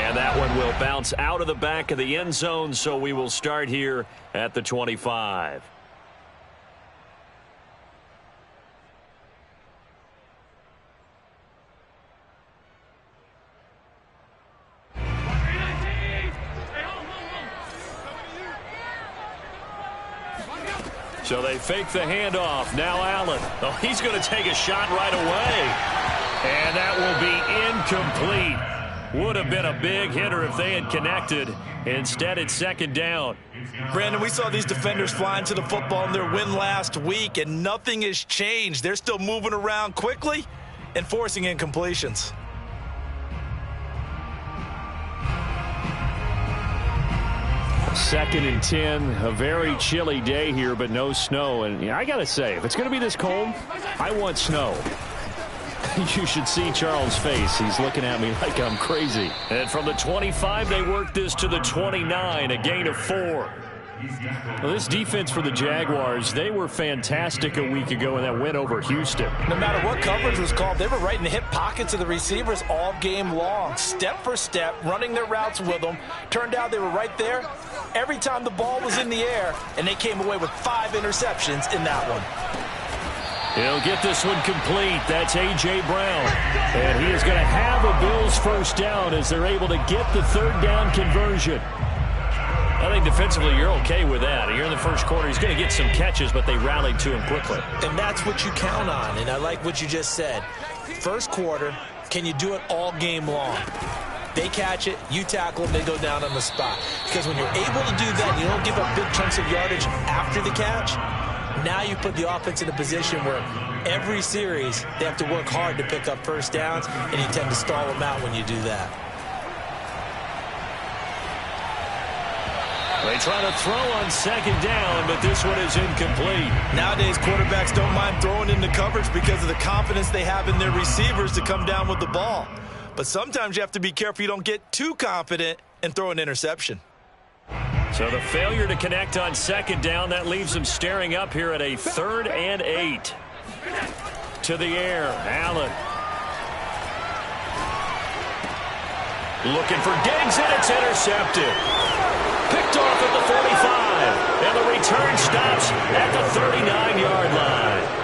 And that one will bounce out of the back of the end zone, so we will start here at the 25. So they fake the handoff. Now Allen. Oh, he's going to take a shot right away. And that will be incomplete. Would have been a big hitter if they had connected. Instead, it's second down. Brandon, we saw these defenders fly into the football in their win last week, and nothing has changed. They're still moving around quickly and forcing incompletions. Second and 10, a very chilly day here, but no snow. And I got to say, if it's going to be this cold, I want snow. You should see Charles' face. He's looking at me like I'm crazy. And from the 25, they work this to the 29, a gain of 4. Well, this defense for the Jaguars, they were fantastic a week ago in that win over Houston. No matter what coverage was called, they were right in the hip pockets of the receivers all game long, step for step, running their routes with them. Turned out they were right there every time the ball was in the air, and they came away with 5 interceptions in that one. He'll get this one complete. That's A.J. Brown. And he is going to have a Bills first down as they're able to get the third down conversion. I think defensively you're okay with that. Here in the first quarter, he's going to get some catches, but they rallied to him quickly. And that's what you count on, and I like what you just said. First quarter, can you do it all game long? They catch it, you tackle them, they go down on the spot. Because when you're able to do that, you don't give up big chunks of yardage after the catch. Now you put the offense in a position where every series they have to work hard to pick up first downs, and you tend to stall them out when you do that. They try to throw on second down, but this one is incomplete. Nowadays, quarterbacks don't mind throwing into coverage because of the confidence they have in their receivers to come down with the ball. But sometimes you have to be careful you don't get too confident and throw an interception. So the failure to connect on second down, that leaves them staring up here at a 3rd and 8. To the air, Allen. Looking for Diggs, and it's intercepted. Picked off at the 45, and the return stops at the 39-yard line.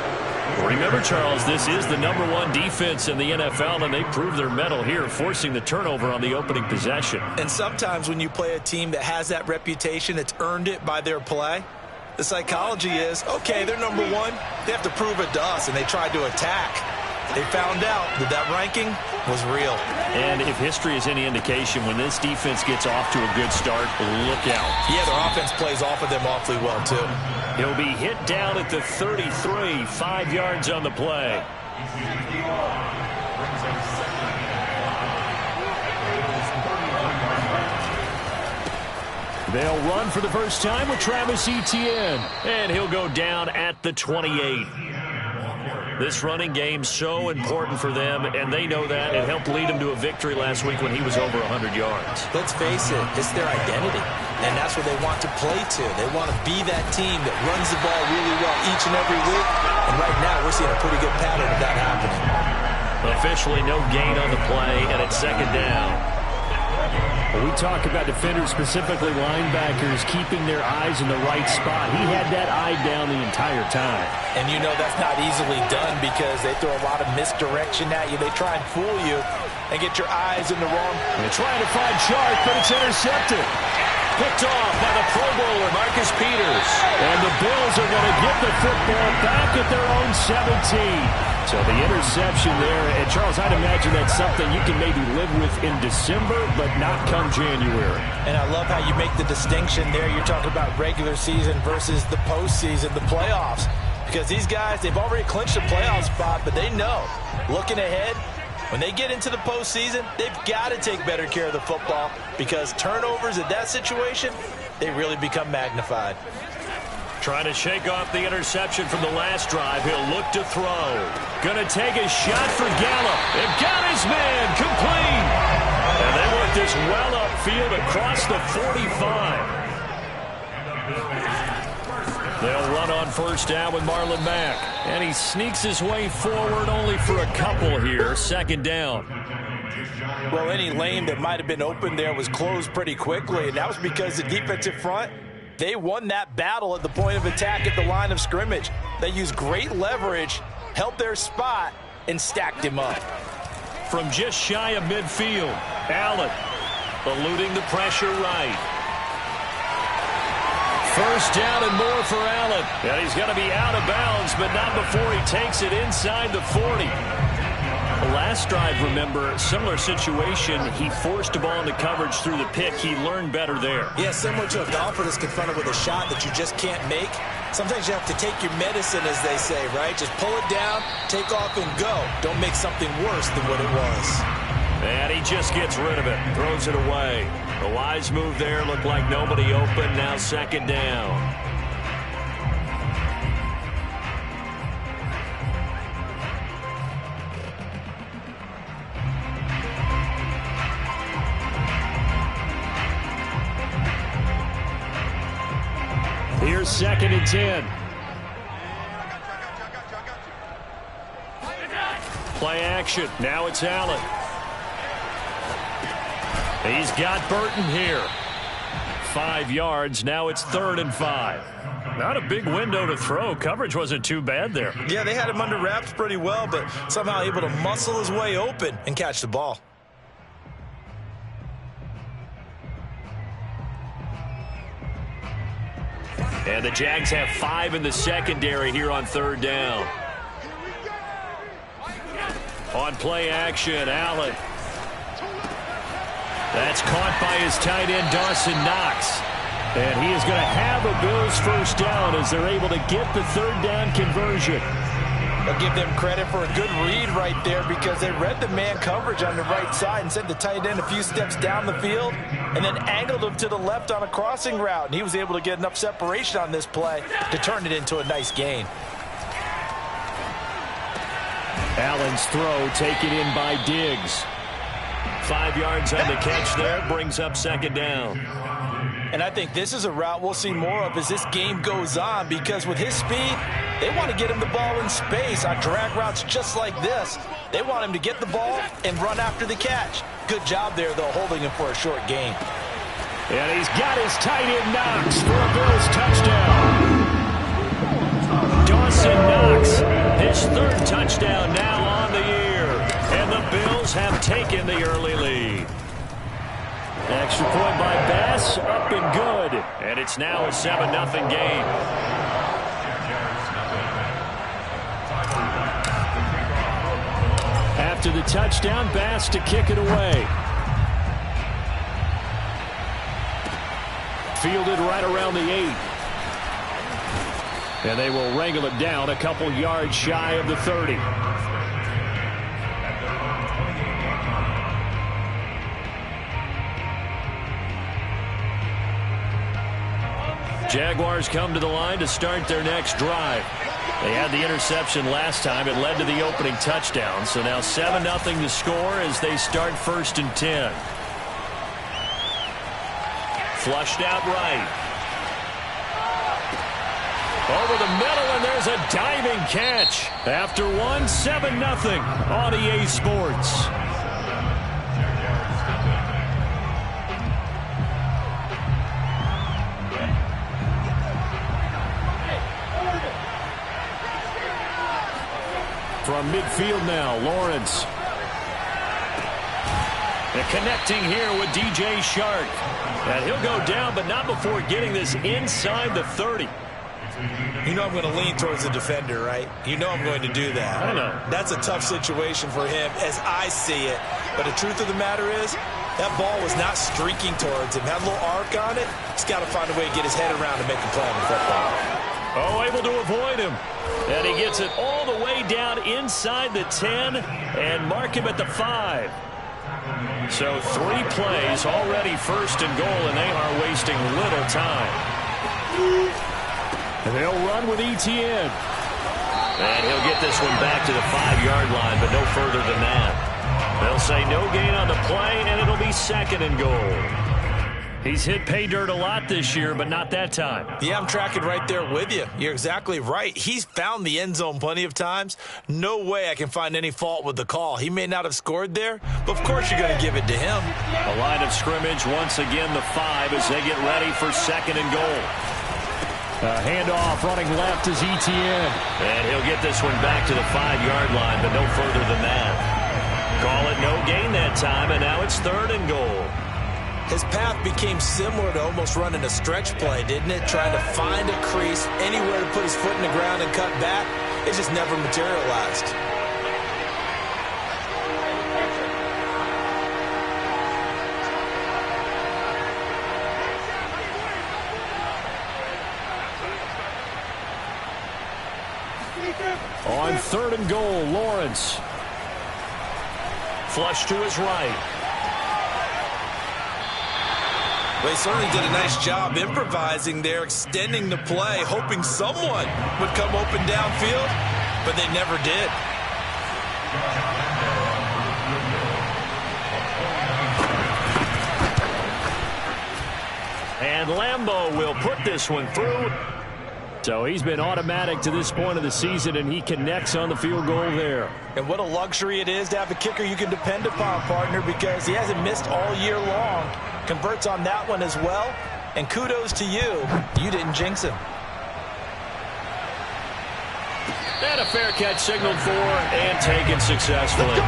Remember, Charles, this is the #1 defense in the NFL, and they prove their mettle here, forcing the turnover on the opening possession. And sometimes when you play a team that has that reputation, it's earned it by their play. The psychology is, okay, they're #1. They have to prove it to us, and they tried to attack. They found out that that ranking was real. And if history is any indication, when this defense gets off to a good start, look out. Yeah, their offense plays off of them awfully well, too. He'll be hit down at the 33, 5 yards on the play. They'll run for the first time with Travis Etienne. And he'll go down at the 28. This running game so important for them, and they know that. It helped lead them to a victory last week when he was over 100 yards. Let's face it, it's their identity, and that's what they want to play to. They want to be that team that runs the ball really well each and every week, and right now we're seeing a pretty good pattern of that happening. Officially no gain on the play, and it's second down. Well, we talk about defenders, specifically linebackers, keeping their eyes in the right spot. He had that eye down the entire time. And you know that's not easily done because they throw a lot of misdirection at you. They try and fool you and get your eyes in the wrong. They're trying to find Chark, but it's intercepted. Picked off by the Pro Bowler, Marcus Peters. And the Bills are going to get the football back at their own 17. So the interception there, and Charles, I'd imagine that's something you can maybe live with in December, but not come January. And I love how you make the distinction there. You're talking about regular season versus the postseason, the playoffs. Because these guys, they've already clinched a playoff spot, but they know, looking ahead, when they get into the postseason, they've got to take better care of the football because turnovers in that situation, they really become magnified. Trying to shake off the interception from the last drive. He'll look to throw. Going to take a shot for Gallup. And got his man complete. And they work this well upfield across the 45. They'll run on first down with Marlon Mack. And he sneaks his way forward only for a couple here. Second down. Well, any lane that might have been open there was closed pretty quickly, and that was because the defensive front, they won that battle at the point of attack at the line of scrimmage. They used great leverage, held their spot, and stacked him up. From just shy of midfield, Allen eluding the pressure right. First down and more for Allen. And he's going to be out of bounds, but not before he takes it inside the 40. The last drive, remember, similar situation. He forced a ball into coverage through the pick. He learned better there. Yeah, similar to a golfer that's confronted with a shot that you just can't make. Sometimes you have to take your medicine, as they say, right? Just pull it down, take off, and go. Don't make something worse than what it was. And he just gets rid of it, throws it away. The wise move there, looked like nobody open. Now second down. Here's second and 10. Play action. Now it's Allen. He's got Burton here. 5 yards. Now it's 3rd and 5. Not a big window to throw. Coverage wasn't too bad there. Yeah, they had him under wraps pretty well, but somehow able to muscle his way open and catch the ball. And the Jags have 5 in the secondary here on 3rd down. On play action, Allen. That's caught by his tight end, Dawson Knox. And he is going to have a Bills first down as they're able to get the 3rd down conversion. I'll give them credit for a good read right there because they read the man coverage on the right side and sent the tight end a few steps down the field and then angled him to the left on a crossing route. And he was able to get enough separation on this play to turn it into a nice gain. Allen's throw taken in by Diggs. 5 yards on the catch there, brings up second down. And I think this is a route we'll see more of as this game goes on because with his speed, they want to get him the ball in space on drag routes just like this. They want him to get the ball and run after the catch. Good job there, though, holding him for a short gain. And he's got his tight end Knox for a Bills touchdown. Dawson Knox, his 3rd touchdown now on the year. And the Bills have taken the early lead. Extra point by Bass, up and good. And it's now a 7-0 game. After the touchdown, Bass to kick it away. Fielded right around the 8. And they will wrangle it down a couple yards shy of the 30. Jaguars come to the line to start their next drive. They had the interception last time. It led to the opening touchdown. So now 7-0 to score as they start 1st and 10. Flushed out right. Over the middle, and there's a diving catch. After one, 7-0 on EA Sports. From midfield now, Lawrence. And connecting here with DJ Shark. And he'll go down, but not before getting this inside the 30. You know I'm going to lean towards the defender, right? You know I'm going to do that. I know. That's a tough situation for him as I see it. But the truth of the matter is, that ball was not streaking towards him. Had a little arc on it. He's got to find a way to get his head around and make a play on the football. Oh, able to avoid him. And he gets it all the way down inside the 10 and mark him at the 5. So 3 plays already 1st and goal, and they are wasting little time. And they'll run with ETN. And he'll get this one back to the 5-yard line, but no further than that. They'll say no gain on the play, and it'll be 2nd and goal. He's hit pay dirt a lot this year, but not that time. Yeah, I'm tracking right there with you. You're exactly right. He's found the end zone plenty of times. No way I can find any fault with the call. He may not have scored there, but of course you're going to give it to him. A line of scrimmage, once again the 5 as they get ready for 2nd and goal. Handoff running left is Etienne. And he'll get this one back to the 5-yard line, but no further than that. Call it no gain that time, and now it's 3rd and goal. His path became similar to almost running a stretch play, didn't it? Trying to find a crease, anywhere to put his foot in the ground and cut back. It just never materialized. On 3rd and goal, Lawrence. Flush to his right. Well, he certainly did a nice job improvising there, extending the play, hoping someone would come open downfield, but they never did. And Lambeau will put this one through. So he's been automatic to this point of the season, and he connects on the field goal there. And what a luxury it is to have a kicker you can depend upon, partner, because he hasn't missed all year long. Converts on that one as well. And kudos to you. You didn't jinx him. And a fair catch signaled for and taken successfully.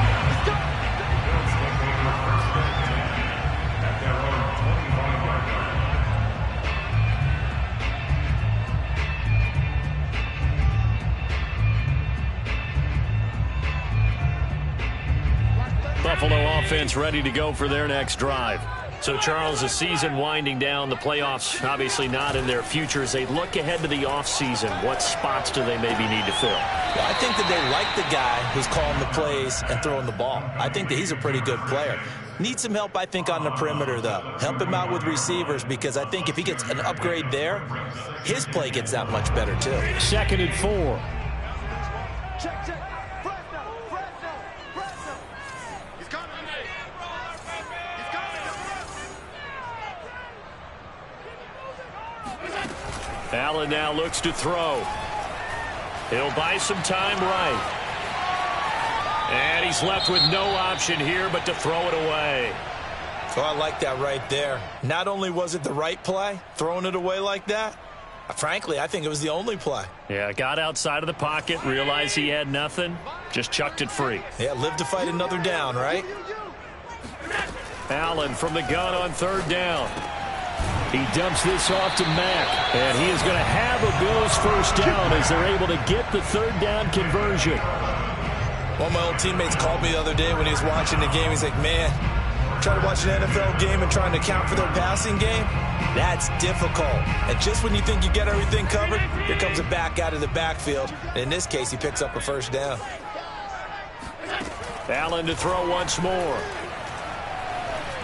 Buffalo offense ready to go for their next drive. So, Charles, the season winding down, the playoffs obviously not in their future. As they look ahead to the offseason, what spots do they maybe need to fill? Well, I think that they like the guy who's calling the plays and throwing the ball. I think that he's a pretty good player. Needs some help, I think, on the perimeter, though. Help him out with receivers, because I think if he gets an upgrade there, his play gets that much better, too. 2nd and 4. Check. Allen now looks to throw. He'll buy some time right. And he's left with no option here but to throw it away. Oh, I like that right there. Not only was it the right play, throwing it away like that, frankly, I think it was the only play. Yeah, got outside of the pocket, realized he had nothing, just chucked it free. Yeah, live to fight another down, right? Allen from the gun on 3rd down. He dumps this off to Mack, and he is going to have a Bills first down as they're able to get the 3rd down conversion. One of my old teammates called me the other day when he was watching the game. He's like, man, trying to watch an NFL game and trying to account for their passing game, that's difficult. And just when you think you get everything covered, here comes a back out of the backfield. And in this case, he picks up a first down. Allen to throw once more.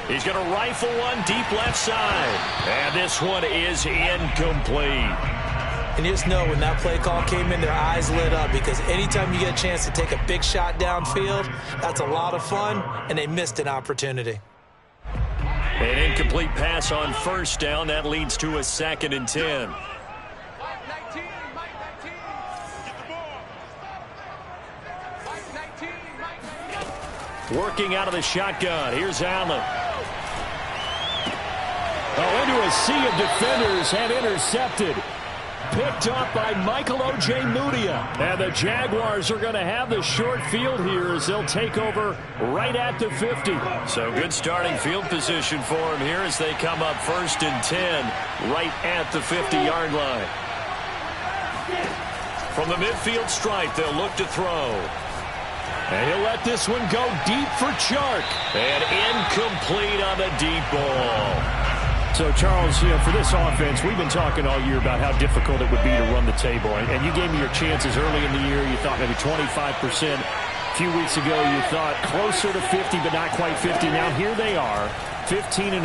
He's going to rifle one deep left side. And this one is incomplete. And you just know when that play call came in, their eyes lit up, because anytime you get a chance to take a big shot downfield, that's a lot of fun, and they missed an opportunity. An incomplete pass on 1st down. That leads to a 2nd and 10. Working out of the shotgun. Here's Allen. Into a sea of defenders and intercepted. Picked up by Michael Ojemudia. And the Jaguars are going to have the short field here as they'll take over right at the 50. So good starting field position for them here as they come up 1st and 10 right at the 50-yard line. From the midfield stripe, they'll look to throw. And he'll let this one go deep for Chark. And incomplete on the deep ball. So, Charles, for this offense, we've been talking all year about how difficult it would be to run the table. And you gave me your chances early in the year. You thought maybe 25%. A few weeks ago, you thought closer to 50, but not quite 50. Now, here they are, 15-0.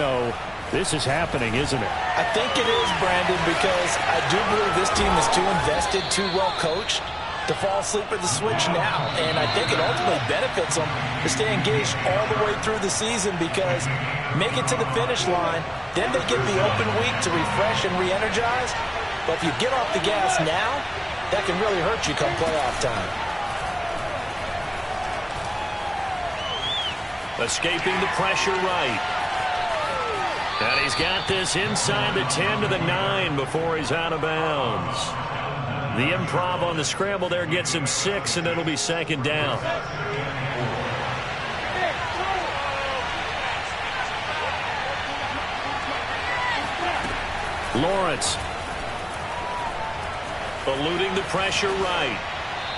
This is happening, isn't it? I think it is, Brandon, because I do believe this team is too invested, too well coached. to fall asleep at the switch now. And I think it ultimately benefits them to stay engaged all the way through the season, because make it to the finish line, then they get the open week to refresh and re-energize. But if you get off the gas now, that can really hurt you come playoff time. Escaping the pressure right. And he's got this inside the 10 to the 9 before he's out of bounds. The improv on the scramble there gets him 6, and it'll be second down. Lawrence. Eluding the pressure right.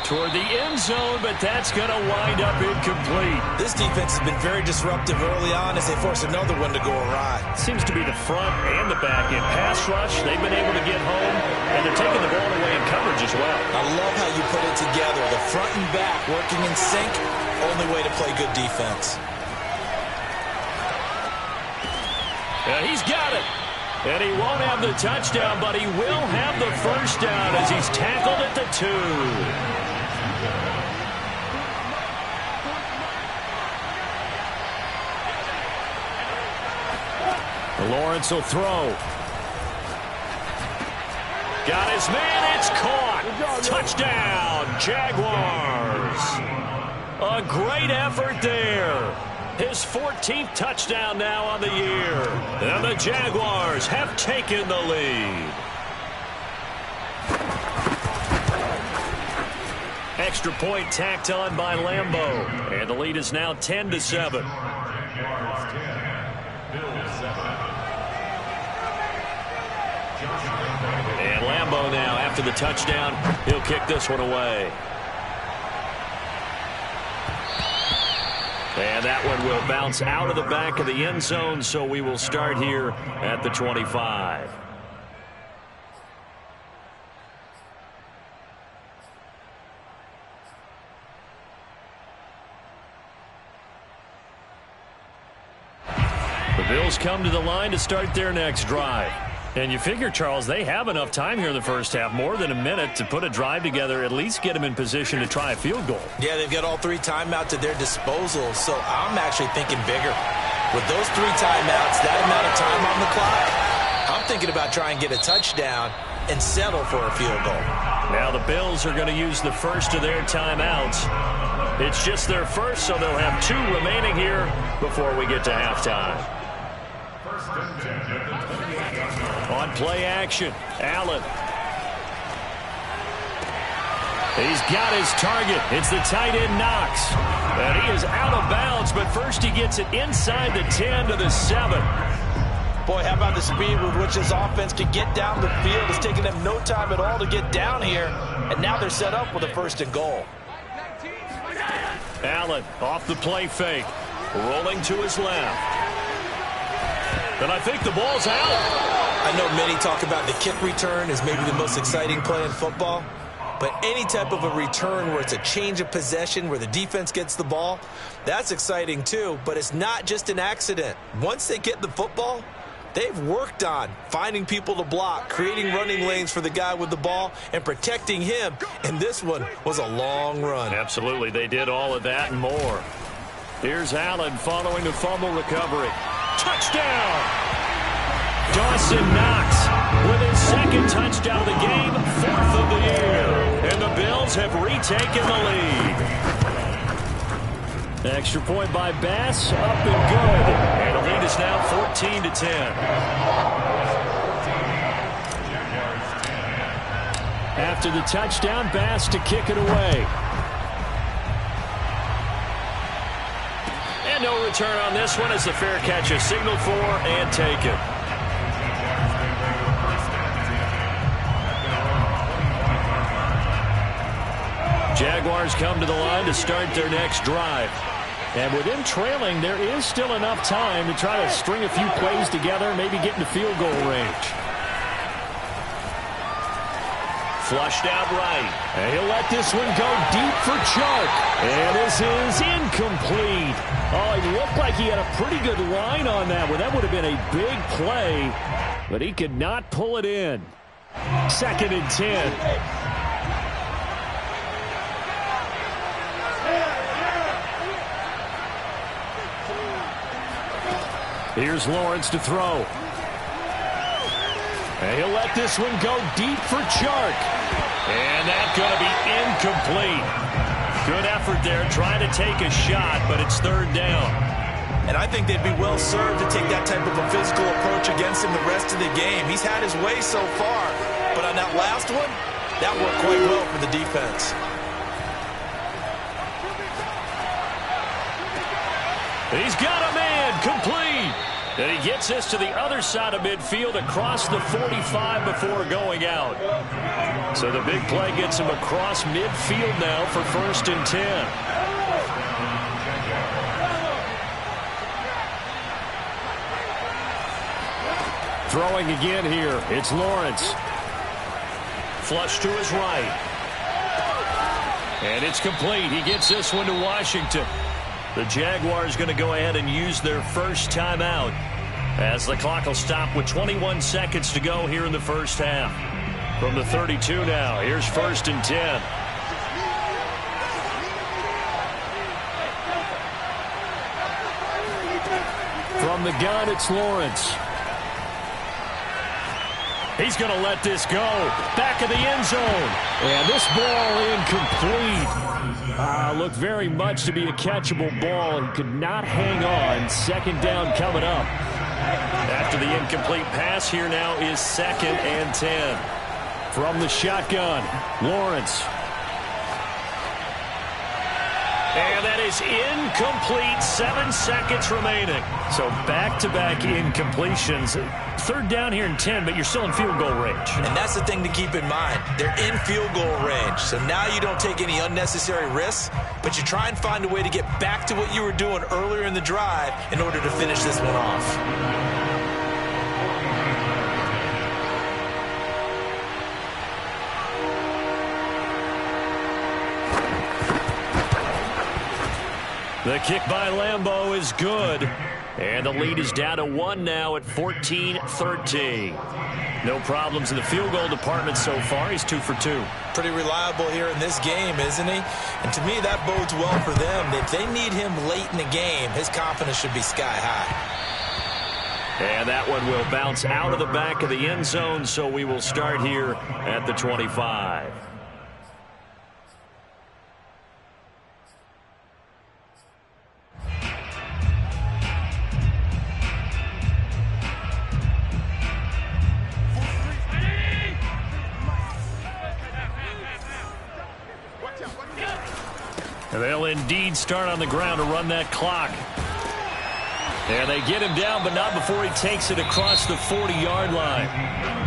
Toward the end zone, but that's going to wind up incomplete. This defense has been very disruptive early on as they force another one to go awry. Seems to be the front and the back. In pass rush, they've been able to get home, and they're taking the ball away in coverage as well. I love how you put it together. The front and back working in sync, only way to play good defense. And he's got it. And he won't have the touchdown, but he will have the first down as he's tackled at the 2. Lawrence will throw. Got his man. It's caught. Touchdown, Jaguars. A great effort there. His 14th touchdown now on the year. And the Jaguars have taken the lead. Extra point tacked on by Lambeau. And the lead is now 10-7. And Lambeau now, after the touchdown, he'll kick this one away. And that one will bounce out of the back of the end zone, so we will start here at the 25. The Bills come to the line to start their next drive. And you figure, Charles, they have enough time here in the first half, more than a minute, to put a drive together, at least get them in position to try a field goal. Yeah, they've got all 3 timeouts at their disposal, so I'm actually thinking bigger. With those 3 timeouts, that amount of time on the clock, I'm thinking about trying to get a touchdown and settle for a field goal. Now the Bills are going to use the first of their timeouts. It's just their first, so they'll have 2 remaining here before we get to halftime. On play action, Allen. He's got his target. It's the tight end, Knox. And he is out of bounds, but first he gets it inside the 10 to the 7. Boy, how about the speed with which this offense can get down the field? It's taken them no time at all to get down here, and now they're set up with a 1st and goal. Allen off the play fake, rolling to his left. And I think the ball's out. I know many talk about the kick return as maybe the most exciting play in football, but any type of a return where it's a change of possession, where the defense gets the ball, that's exciting too, but it's not just an accident. Once they get the football, they've worked on finding people to block, creating running lanes for the guy with the ball, and protecting him, and this one was a long run. Absolutely, they did all of that and more. Here's Allen following the fumble recovery. Touchdown! Dawson Knox with his 2nd touchdown of the game, 4th of the year. And the Bills have retaken the lead. Extra point by Bass, up and good. And the lead is now 14-10. After the touchdown, Bass to kick it away. And no return on this one as the fair catch is signaled for and taken. Jaguars come to the line to start their next drive. And with them trailing, there is still enough time to try to string a few plays together, maybe get into field goal range. Flushed out right. And he'll let this one go deep for Chark. And this is incomplete. Oh, he looked like he had a pretty good line on that one. That would have been a big play, but he could not pull it in. 2nd and 10. Here's Lawrence to throw. And he'll let this one go deep for Chark. And that's going to be incomplete. Good effort there, trying to take a shot, but it's third down. And I think they'd be well served to take that type of a physical approach against him the rest of the game. He's had his way so far, but on that last one, that worked quite well for the defense. He's got a man, complete. And he gets this to the other side of midfield across the 45 before going out. So the big play gets him across midfield now for 1st and 10. Throwing again here, it's Lawrence. Flush to his right. And it's complete. He gets this one to Washington. The Jaguars going to go ahead and use their first timeout as the clock will stop with 21 seconds to go here in the first half. From the 32 now, here's 1st and 10. From the gun, it's Lawrence. He's going to let this go. Back of the end zone. And this ball incomplete. Looked very much to be a catchable ball. He could not hang on. 2nd down coming up. After the incomplete pass, here now is 2nd and 10. From the shotgun, Lawrence. And that is incomplete. 7 seconds remaining. So back-to-back incompletions. 3rd down here in 10, but you're still in field goal range. And that's the thing to keep in mind. They're in field goal range. So now you don't take any unnecessary risks, but you try and find a way to get back to what you were doing earlier in the drive in order to finish this one off. The kick by Lambeau is good. And the lead is down to 1 now at 14-13. No problems in the field goal department so far. He's 2 for 2. Pretty reliable here in this game, isn't he? And to me, that bodes well for them. If they need him late in the game, his confidence should be sky high. And that one will bounce out of the back of the end zone, so we will start here at the 25. And they'll indeed start on the ground to run that clock. And they get him down, but not before he takes it across the 40-yard line.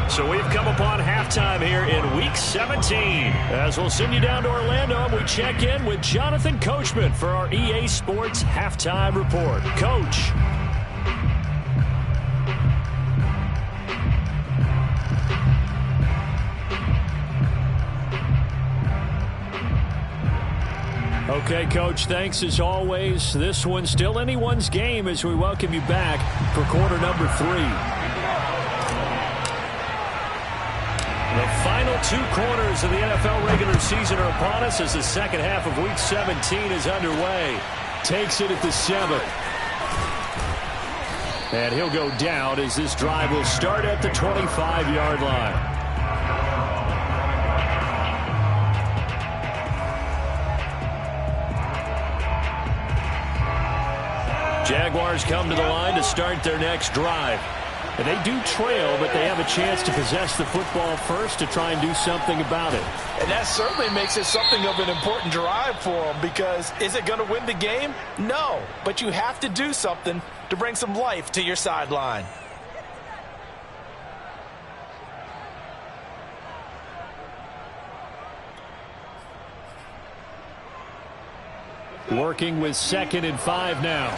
So we've come upon halftime here in Week 17. As we'll send you down to Orlando, and we check in with Jonathan Coachman for our EA Sports Halftime Report. Coach. Okay, Coach, thanks as always. This one's still anyone's game as we welcome you back for quarter number 3. The final 2 quarters of the NFL regular season are upon us as the second half of Week 17 is underway. Takes it at the 7. And he'll go down as this drive will start at the 25-yard line. Jaguars come to the line to start their next drive. And they do trail, but they have a chance to possess the football first to try and do something about it. And that certainly makes it something of an important drive for them, because is it going to win the game? No, but you have to do something to bring some life to your sideline. Working with 2nd and 5 now.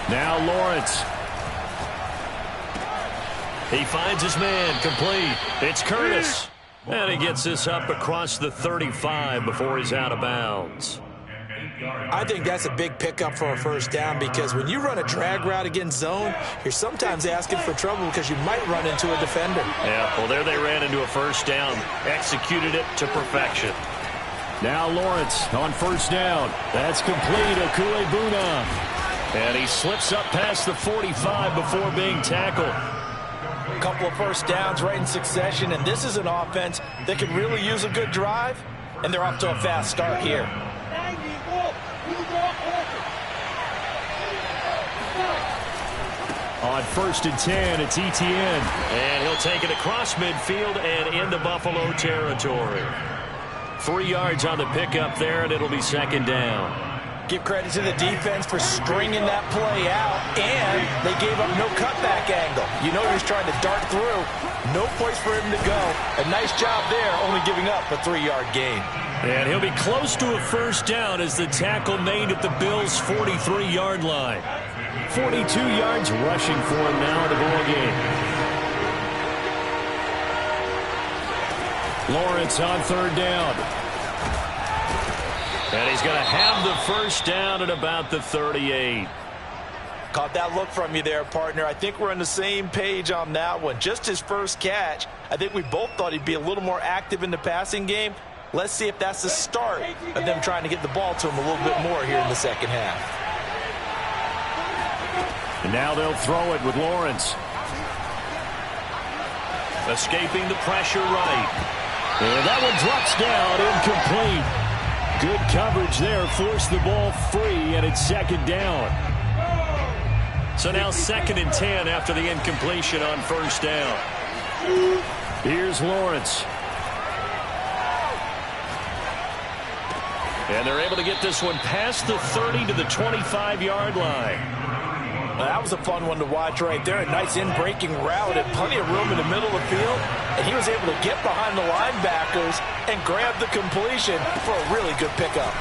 Now Lawrence. He finds his man, complete. It's Curtis. And he gets this up across the 35 before he's out of bounds. I think that's a big pickup for a first down, because when you run a drag route against zone, you're sometimes asking for trouble because you might run into a defender. Yeah, well, there they ran into a first down, executed it to perfection. Now Lawrence on first down. That's complete. Okuebuna. And he slips up past the 45 before being tackled. A couple of first downs right in succession, and this is an offense that could really use a good drive, and they're off to a fast start here. On first and 10, it's Etienne. And he'll take it across midfield and into Buffalo territory. 3 yards on the pickup there, and it'll be second down. Give credit to the defense for stringing that play out, and they gave up no cutback angle. You know he was trying to dart through. No place for him to go. A nice job there, only giving up a 3-yard gain. And he'll be close to a first down as the tackle made at the Bills' 43-yard line. 42 yards rushing for him now in the ball game. Lawrence on third down. And he's going to have the first down at about the 38. Caught that look from you there, partner. I think we're on the same page on that one. Just his first catch. I think we both thought he'd be a little more active in the passing game. Let's see if that's the start of them trying to get the ball to him a little bit more here in the second half. And now they'll throw it with Lawrence. Escaping the pressure right. And that one drops down, incomplete. Good coverage there, forced the ball free, and it's second down. So now second and 10 after the incompletion on first down. Here's Lawrence. And they're able to get this one past the 30 to the 25-yard line. Well, that was a fun one to watch right there. A nice in-breaking route and plenty of room in the middle of the field. And he was able to get behind the linebackers and grab the completion for a really good pickup.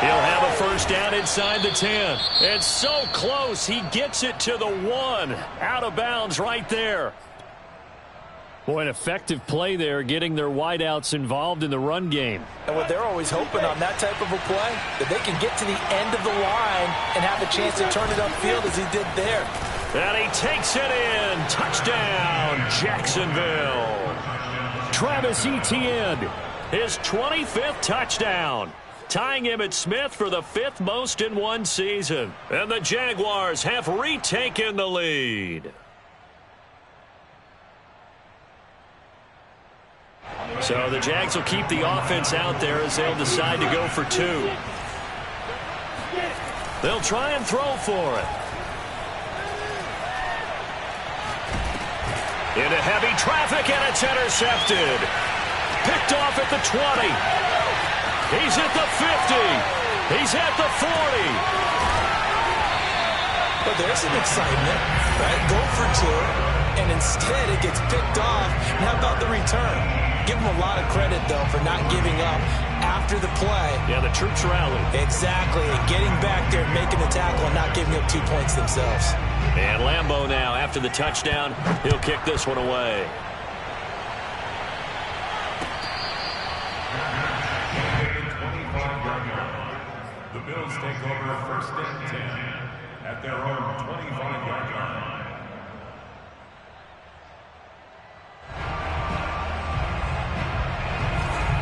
He'll have a first down inside the 10. It's so close. He gets it to the 1. Out of bounds right there. Boy, an effective play there, getting their wideouts involved in the run game. And what they're always hoping on that type of a play, that they can get to the end of the line and have a chance to turn it upfield as he did there. And he takes it in. Touchdown, Jacksonville. Travis Etienne, his 25th touchdown. Tying Emmitt Smith for the 5th most in one season. And the Jaguars have retaken the lead. So the Jags will keep the offense out there as they'll decide to go for 2. They'll try and throw for it. Into heavy traffic, and it's intercepted. Picked off at the 20. He's at the 50. He's at the 40. But there's some excitement, right? Go for 2, and instead it gets picked off. And how about the return? Give him a lot of credit, though, for not giving up after the play. Yeah, the troops rallied. Exactly. And getting back there, making the tackle, and not giving up 2 points themselves. And Lambeau now, after the touchdown, he'll kick this one away. The Bills take over first and 10 at their own 25-yard line.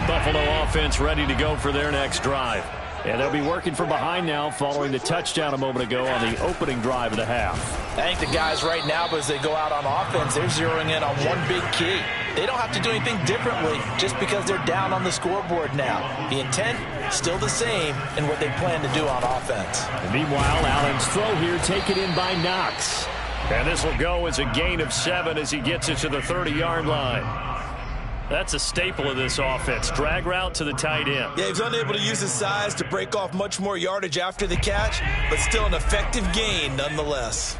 Buffalo offense ready to go for their next drive. And they'll be working from behind now following the touchdown a moment ago on the opening drive of the half. I think the guys right now, as they go out on offense, they're zeroing in on one big key. They don't have to do anything differently just because they're down on the scoreboard now. The intent, still the same in what they plan to do on offense. And meanwhile, Allen's throw here taken in by Knox. And this will go as a gain of 7 as he gets it to the 30-yard line. That's a staple of this offense. Drag route to the tight end. Yeah, he's unable to use his size to break off much more yardage after the catch, but still an effective gain nonetheless.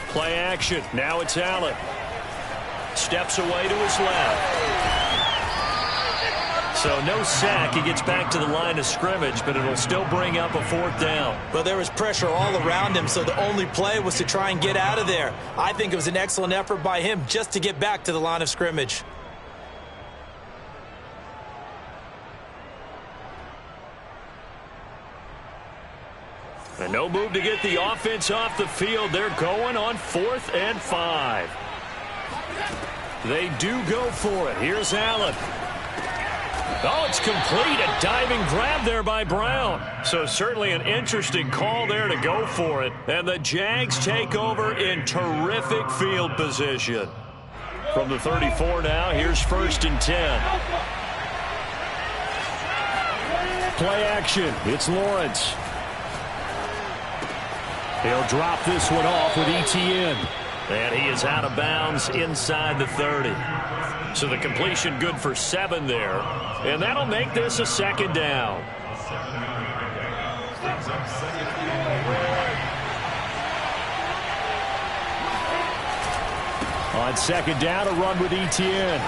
Play action. Now it's Allen. Steps away to his left. So no sack. He gets back to the line of scrimmage, but it'll still bring up a 4th down. Well, there was pressure all around him, so the only play was to try and get out of there. I think it was an excellent effort by him just to get back to the line of scrimmage. And no move to get the offense off the field. They're going on 4th and 5. They do go for it. Here's Allen. Oh, it's complete. A diving grab there by Brown. So certainly an interesting call there to go for it. And the Jags take over in terrific field position. From the 34 now, here's 1st and 10. Play action. It's Lawrence. He'll drop this one off with ETN. And he is out of bounds inside the 30. So the completion good for 7 there. And that'll make this a 2nd down. On 2nd down, a run with ETN.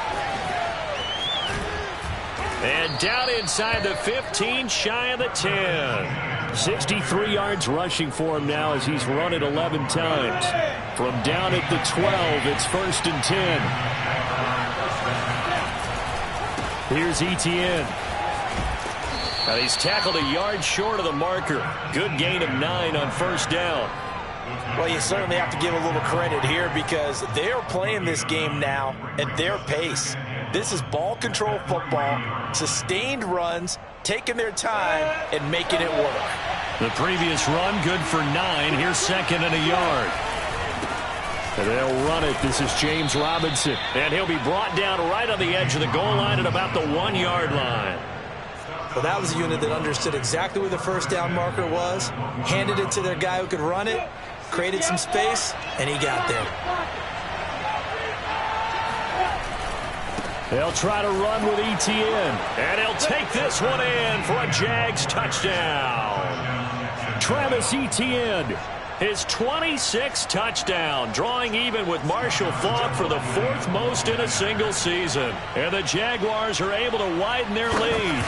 And down inside the 15, shy of the 10. 63 yards rushing for him now as he's run it 11 times. From down at the 12, it's 1st and 10. Here's ETN. Now he's tackled a yard short of the marker. Good gain of 9 on 1st down. Well, you certainly have to give a little credit here because they're playing this game now at their pace. This is ball control football, sustained runs, taking their time, and making it work. The previous run good for 9. Here's 2nd and a yard. And they'll run it. This is James Robinson. And he'll be brought down right on the edge of the goal line at about the 1-yard line. Well, that was a unit that understood exactly where the 1st down marker was, handed it to their guy who could run it, created some space, and he got there. They'll try to run with ETN. And he'll take this one in for a Jags touchdown. Travis Etienne, his 26th touchdown, drawing even with Marshall Faulk for the 4th most in a single season. And the Jaguars are able to widen their lead.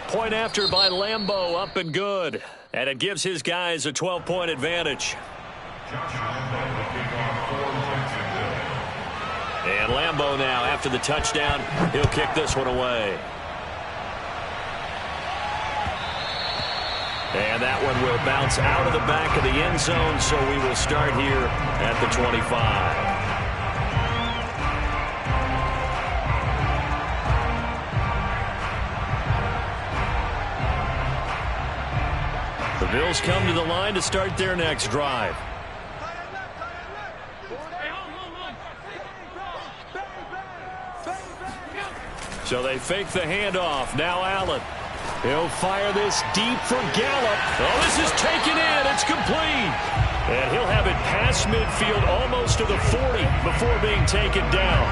Point after by Lambeau, up and good. And it gives his guys a 12-point advantage. And Lambeau now, after the touchdown, he'll kick this one away. And that one will bounce out of the back of the end zone, so we will start here at the 25. The Bills come to the line to start their next drive. So they fake the handoff. Now Allen. He'll fire this deep for Gallup. Oh, this is taken in. It's complete. And he'll have it past midfield almost to the 40 before being taken down.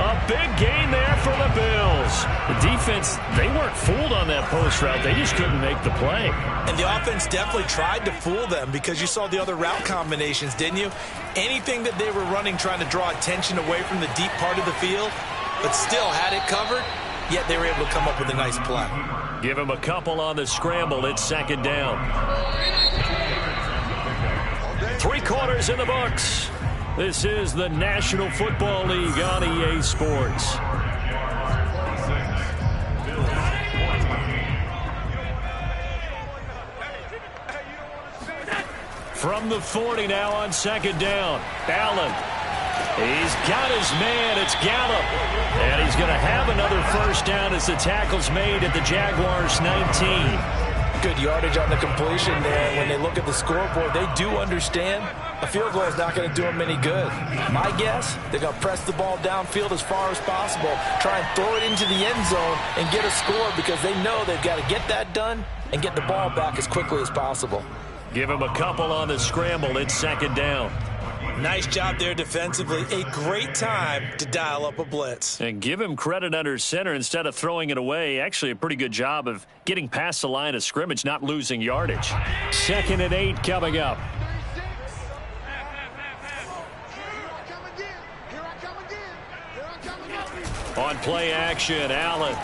A big gain there for the Bills. The defense, they weren't fooled on that post route. They just couldn't make the play. And the offense definitely tried to fool them because you saw the other route combinations, didn't you? Anything that they were running trying to draw attention away from the deep part of the field, but still had it covered, yet they were able to come up with a nice play. Give him a couple on the scramble. It's 2nd down. 3 quarters in the books. This is the National Football League on EA Sports. From the 40 now on 2nd down. Allen. He's got his man. It's Gallup. And he's going to have another 1st down as the tackle's made at the Jaguars' 19. Good yardage on the completion there. When they look at the scoreboard, they do understand a field goal is not going to do them any good. My guess, they're going to press the ball downfield as far as possible, try and throw it into the end zone and get a score because they know they've got to get that done and get the ball back as quickly as possible. Give him a couple on the scramble. It's 2nd down. Nice job there defensively. A great time to dial up a blitz. And give him credit under center instead of throwing it away. Actually, a pretty good job of getting past the line of scrimmage, not losing yardage. 2nd and 8 coming up. On play action, Allen.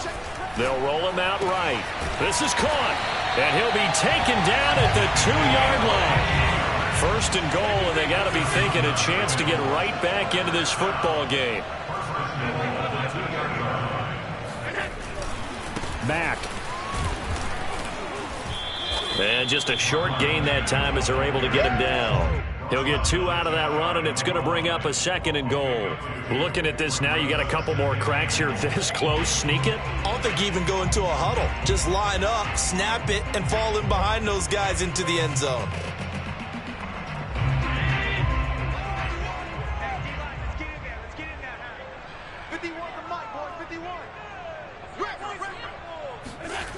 They'll roll him out right. This is caught. And he'll be taken down at the 2-yard line. 1st and goal, and they got to be thinking a chance to get right back into this football game. Back. And just a short gain that time as they're able to get him down. He'll get 2 out of that run, and it's going to bring up a 2nd and goal. Looking at this now, you got a couple more cracks here this close. Sneak it. I don't think even go into a huddle. Just line up, snap it, and fall in behind those guys into the end zone.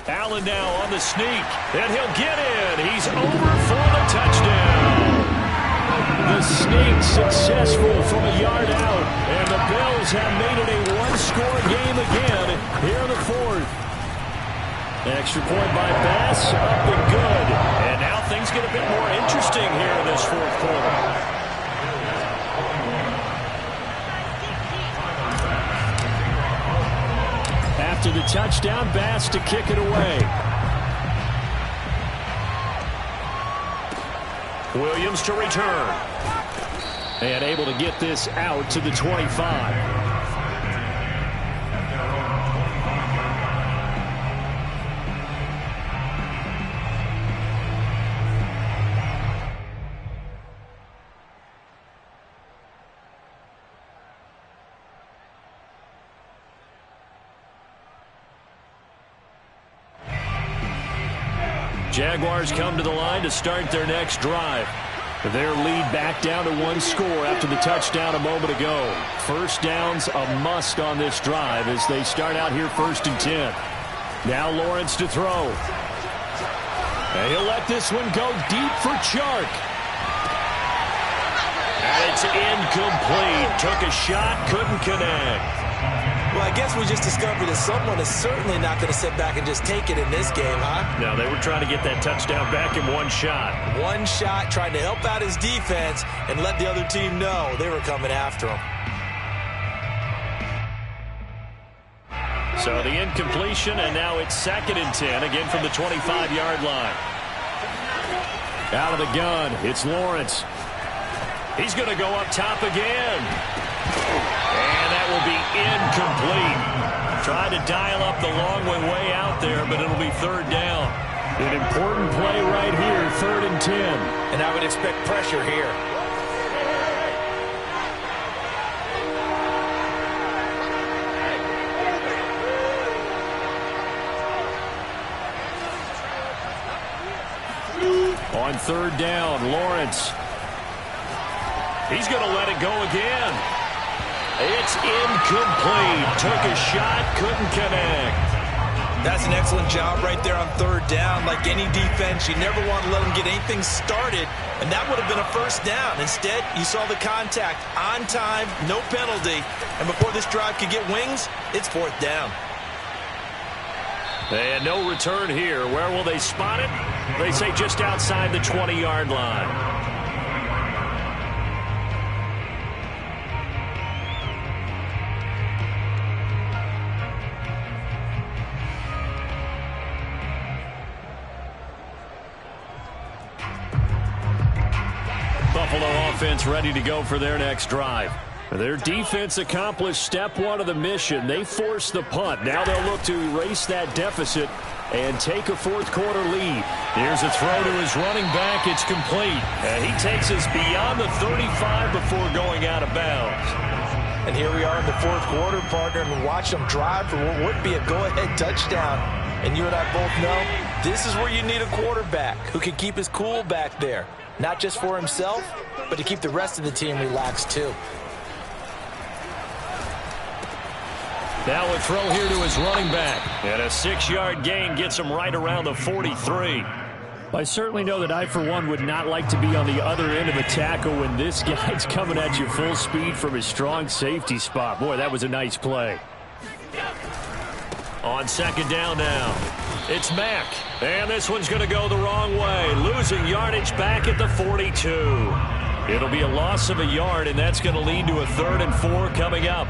Allen now on the sneak, and he'll get in. He's over for the touchdown. The sneak successful from a yard out, and the Bills have made it a one-score game again here in the 4th. Extra point by Bass, up and good. And now things get a bit more interesting here in this 4th quarter. After the touchdown, Bass to kick it away. Williams to return. And able to get this out to the 25. Jaguars come to the line to start their next drive. Their lead back down to 1 score after the touchdown a moment ago. First down's a must on this drive as they start out here 1st and 10. Now Lawrence to throw. And he'll let this one go deep for Chark. And it's incomplete. Took a shot, couldn't connect. Well, I guess we just discovered that someone is certainly not going to sit back and just take it in this game, huh? No, they were trying to get that touchdown back in 1 shot. 1 shot, trying to help out his defense and let the other team know they were coming after him. So the incompletion, and now it's 2nd and 10, again from the 25-yard line. Out of the gun, it's Lawrence. He's going to go up top again. And that will be incomplete. Tried to dial up the long way out there, but it'll be 3rd down. An important play right here, 3rd and 10. And I would expect pressure here. On 3rd down, Lawrence. He's going to let it go again. It's incomplete. Took a shot, couldn't connect. That's an excellent job right there on 3rd down. Like any defense, you never want to let them get anything started, and that would have been a 1st down. Instead, you saw the contact on time, no penalty, and before this drive could get wings, it's 4th down. And no return here. Where will they spot it? They say just outside the 20-yard line. Buffalo offense ready to go for their next drive. Their defense accomplished step 1 of the mission. They forced the punt. Now they'll look to erase that deficit and take a 4th quarter lead. Here's a throw to his running back. It's complete. And he takes us beyond the 35 before going out of bounds. And here we are in the 4th quarter, partner, and watch them drive for what would be a go-ahead touchdown. And you and I both know this is where you need a quarterback who can keep his cool back there. Not just for himself, but to keep the rest of the team relaxed too. Now a throw here to his running back. And a 6-yard gain gets him right around the 43. I certainly know that I, for one, would not like to be on the other end of a tackle when this guy's coming at you full speed from his strong safety spot. Boy, that was a nice play. On 2nd down now, it's Mack. And this one's going to go the wrong way. Losing yardage back at the 42. It'll be a loss of a yard, and that's going to lead to a 3rd and 4 coming up.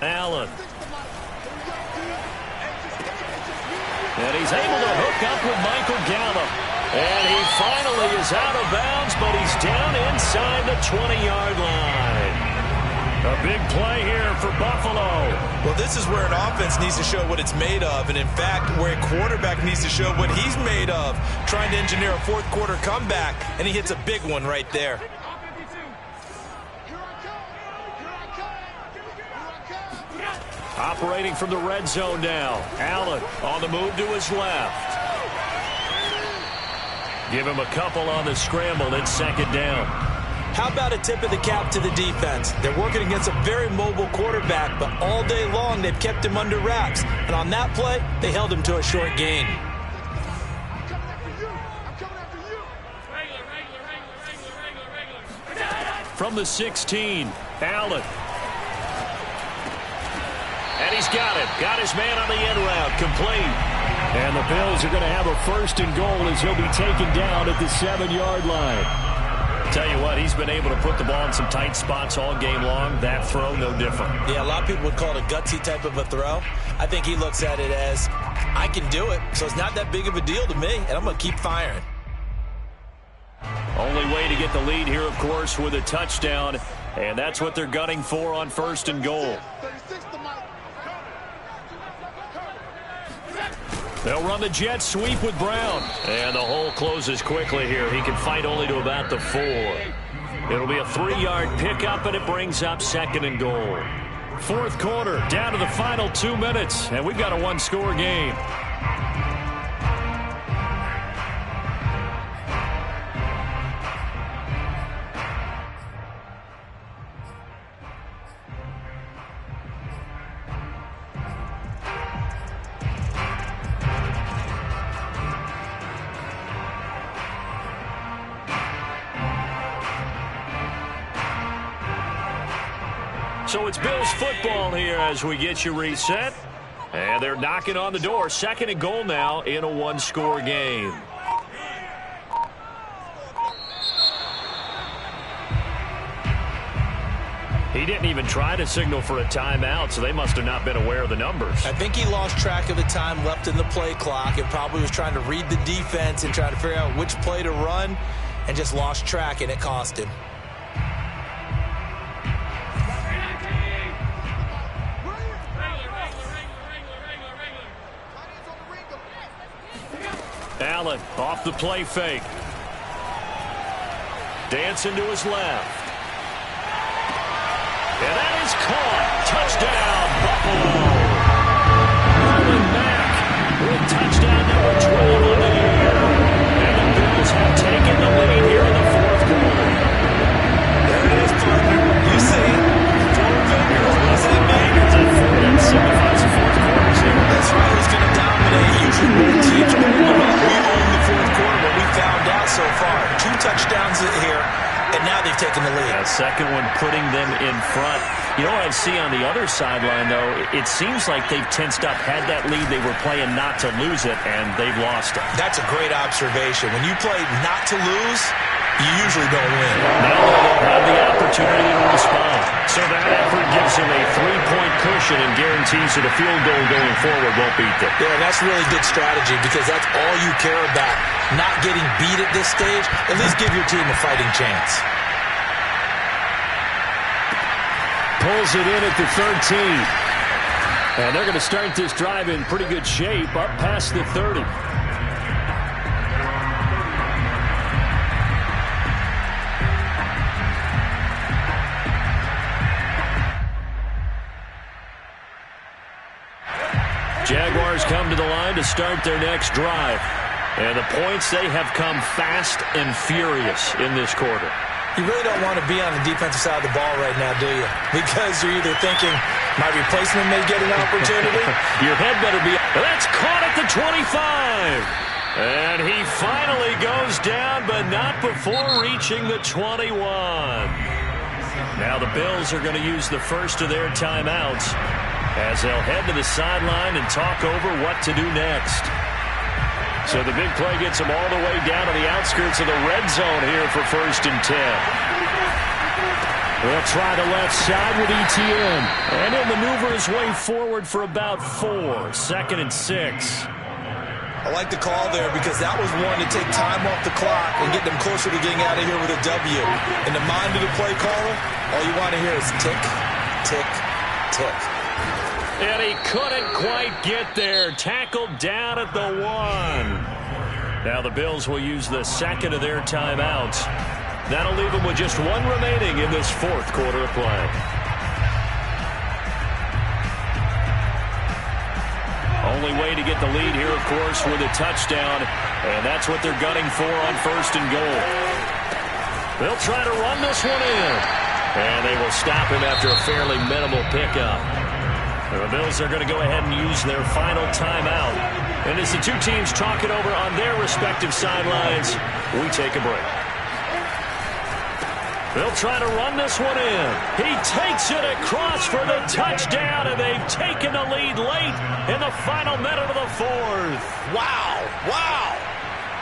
Allen. And he's able to hook up with Michael Gallup. And he finally is out of bounds, but he's down inside the 20-yard line. A big play here for Buffalo. Well, this is where an offense needs to show what it's made of, and in fact, where a quarterback needs to show what he's made of, trying to engineer a fourth quarter comeback, and he hits a big one right there. Operating from the red zone now. Allen on the move to his left. Give him a couple on the scramble. It's second down. How about a tip of the cap to the defense? They're working against a very mobile quarterback, but all day long they've kept him under wraps. And on that play, they held him to a short gain. From the 16, Allen. And he's got it. Got his man on the end route. Complete. And the Bills are going to have a first and goal as he'll be taken down at the 7-yard line. Tell you what, he's been able to put the ball in some tight spots all game long. That throw, no different. Yeah, a lot of people would call it a gutsy type of a throw. I think he looks at it as, I can do it, so it's not that big of a deal to me, and I'm going to keep firing. Only way to get the lead here, of course, with a touchdown, and that's what they're gunning for on first and goal. They'll run the jet sweep with Brown. And the hole closes quickly here. He can fight only to about the 4. It'll be a 3-yard pickup, and it brings up second and goal. Fourth quarter, down to the final 2 minutes, and we've got a one-score game. So it's Bills football here as we get you reset. And they're knocking on the door. Second and goal now in a one-score game. He didn't even try to signal for a timeout, so they must have not been aware of the numbers. I think he lost track of the time left in the play clock and probably was trying to read the defense and trying to figure out which play to run and just lost track, and it cost him. Allen off the play fake. Dancing to his left. And that is caught. Touchdown, Buffalo. Marlon Mack with touchdown number 12 on the year. And the Bills have taken the lead here in the fourth quarter. There it is, partner. You see it. 4 fingers. What does that mean? It's a 4 that signifies the fourth quarter here. That's right. Who's going to dominate? Usually both teams are going to go up. We own the fourth quarter, but we found out so far. 2 touchdowns here. And now they've taken the lead. A second one putting them in front. You know what I see on the other sideline, though? It seems like they've tensed up, had that lead. They were playing not to lose it, and they've lost it. That's a great observation. When you play not to lose, you usually don't win. Now they'll have the opportunity to respond. So that effort gives them a 3-point cushion and guarantees that a field goal going forward won't beat them. Yeah, that's really good strategy because that's all you care about. Not getting beat at this stage, at least give your team a fighting chance. Pulls it in at the 13. And they're going to start this drive in pretty good shape up past the 30. Jaguars come to the line to start their next drive. And the points, they have come fast and furious in this quarter. You really don't want to be on the defensive side of the ball right now, do you? Because you're either thinking, my replacement may get an opportunity. Your head better be... That's caught at the 25. And he finally goes down, but not before reaching the 21. Now the Bills are going to use the first of their timeouts as they'll head to the sideline and talk over what to do next. So the big play gets them all the way down to the outskirts of the red zone here for first and 10. They'll try the left side with Etienne. And he'll maneuver his way forward for about 4. Second and 6. I like the call there because that was one to take time off the clock and get them closer to getting out of here with a W. In the mind of the play caller, all you want to hear is tick, tick, tick. And he couldn't quite get there. Tackled down at the 1. Now the Bills will use the second of their timeouts. That'll leave them with just 1 remaining in this 4th quarter of play. Only way to get the lead here, of course, with a touchdown. And that's what they're gunning for on 1st and goal. They'll try to run this one in. And they will stop him after a fairly minimal pickup. The Bills are going to go ahead and use their final timeout. And as the two teams talk it over on their respective sidelines, we take a break. They'll try to run this one in. He takes it across for the touchdown, and they've taken the lead late in the final minute of the 4th. Wow, wow,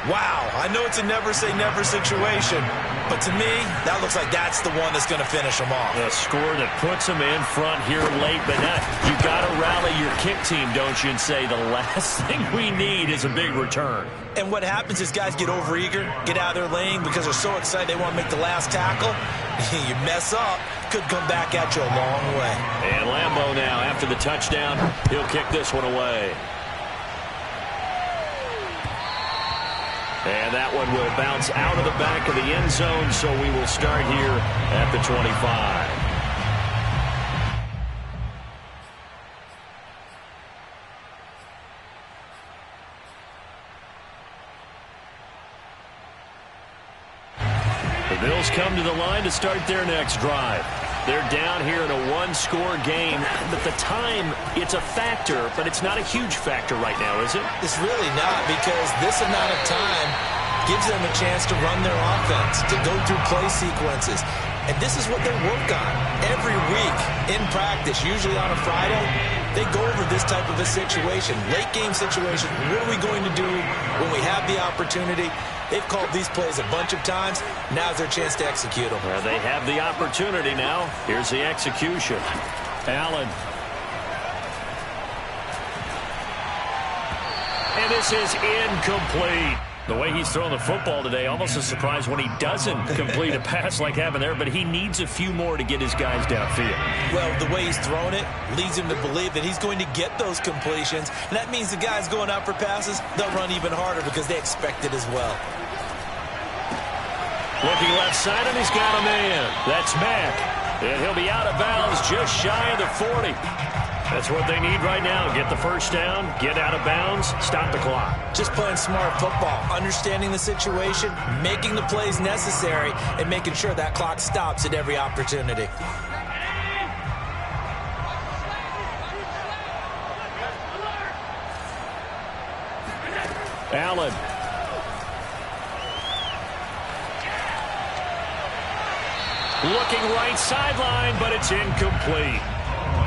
wow. I know it's a never-say-never situation, but to me, that looks like that's the one that's going to finish them off. A score that puts them in front here late, but not. You got to rally your kick team, don't you, and say the last thing we need is a big return. And what happens is guys get overeager, get out of their lane because they're so excited they want to make the last tackle. You mess up, could come back at you a long way. And Lambeau now, after the touchdown, he'll kick this one away. And that one will bounce out of the back of the end zone, so we will start here at the 25. The Bills come to the line to start their next drive. They're down here in a 1-score game, but the time, it's a factor, but it's not a huge factor right now, is it? It's really not, because this amount of time gives them a chance to run their offense, to go through play sequences. And this is what they work on every week in practice, usually on a Friday. They go over this type of a situation, late game situation. What are we going to do when we have the opportunity? They've called these plays a bunch of times. Now's their chance to execute them. Well, they have the opportunity now. Here's the execution. Allen. And this is incomplete. The way he's throwing the football today, almost a surprise when he doesn't complete a pass like happened there, but he needs a few more to get his guys downfield. Well, the way he's thrown it leads him to believe that he's going to get those completions. And that means the guys going out for passes, they'll run even harder because they expect it as well. Looking left side, and he's got a man. That's Mack. And he'll be out of bounds just shy of the 40. That's what they need right now. Get the first down, get out of bounds, stop the clock. Just playing smart football, understanding the situation, making the plays necessary, and making sure that clock stops at every opportunity. Allen. Looking right sideline, but it's incomplete.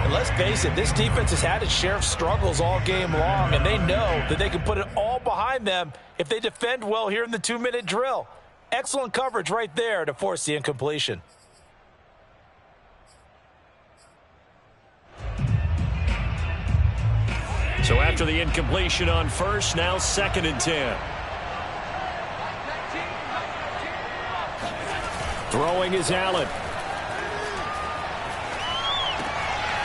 And let's face it, this defense has had its share of struggles all game long, and they know that they can put it all behind them if they defend well here in the 2-minute drill. Excellent coverage right there to force the incompletion. So after the incompletion on first, now 2nd and 10. Throwing is Allen.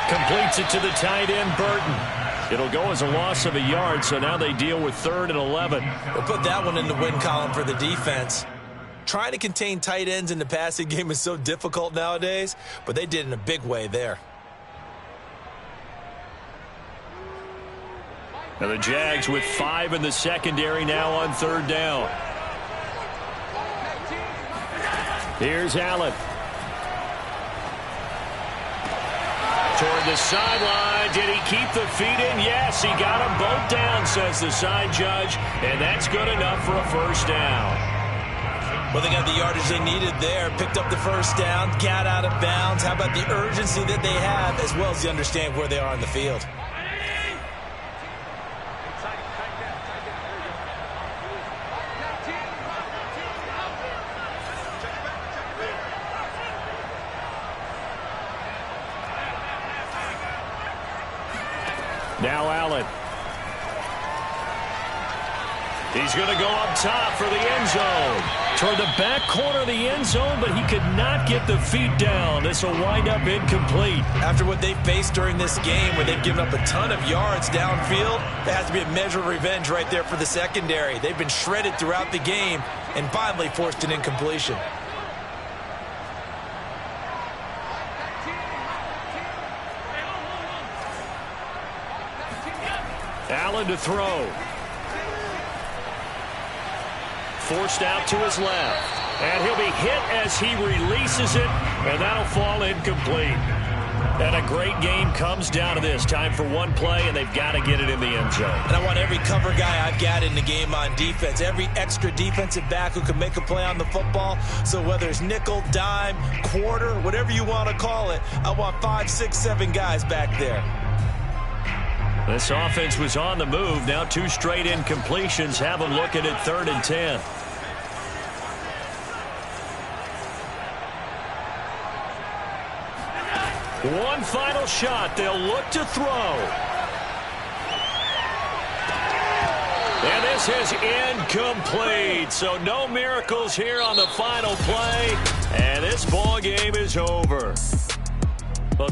Completes it to the tight end, Burton. It'll go as a loss of a yard, so now they deal with 3rd and 11. We'll put that one in the win column for the defense. Trying to contain tight ends in the passing game is so difficult nowadays, but they did in a big way there. Now the Jags with 5 in the secondary now on 3rd down. Here's Allen. Toward the sideline. Did he keep the feet in? Yes, he got them both down, says the side judge. And that's good enough for a first down. Well, they got the yardage they needed there. Picked up the first down. Got out of bounds. How about the urgency that they have as well as the understanding where they are on the field? Now Allen. He's going to go up top for the end zone. Toward the back corner of the end zone, but he could not get the feet down. This will wind up incomplete. After what they faced during this game, where they've given up a ton of yards downfield, there has to be a measure of revenge right there for the secondary. They've been shredded throughout the game and finally forced an incompletion. Allen to throw. Forced out to his left. And he'll be hit as he releases it, and that'll fall incomplete. And a great game comes down to this. Time for one play, and they've got to get it in the end zone. And I want every cover guy I've got in the game on defense, every extra defensive back who can make a play on the football. So whether it's nickel, dime, quarter, whatever you want to call it, I want 5, 6, 7 guys back there. This offense was on the move. Now 2 straight incompletions have them looking at 3rd and 10. One final shot. They'll look to throw. And this is incomplete. So no miracles here on the final play. And this ball game is over. Well,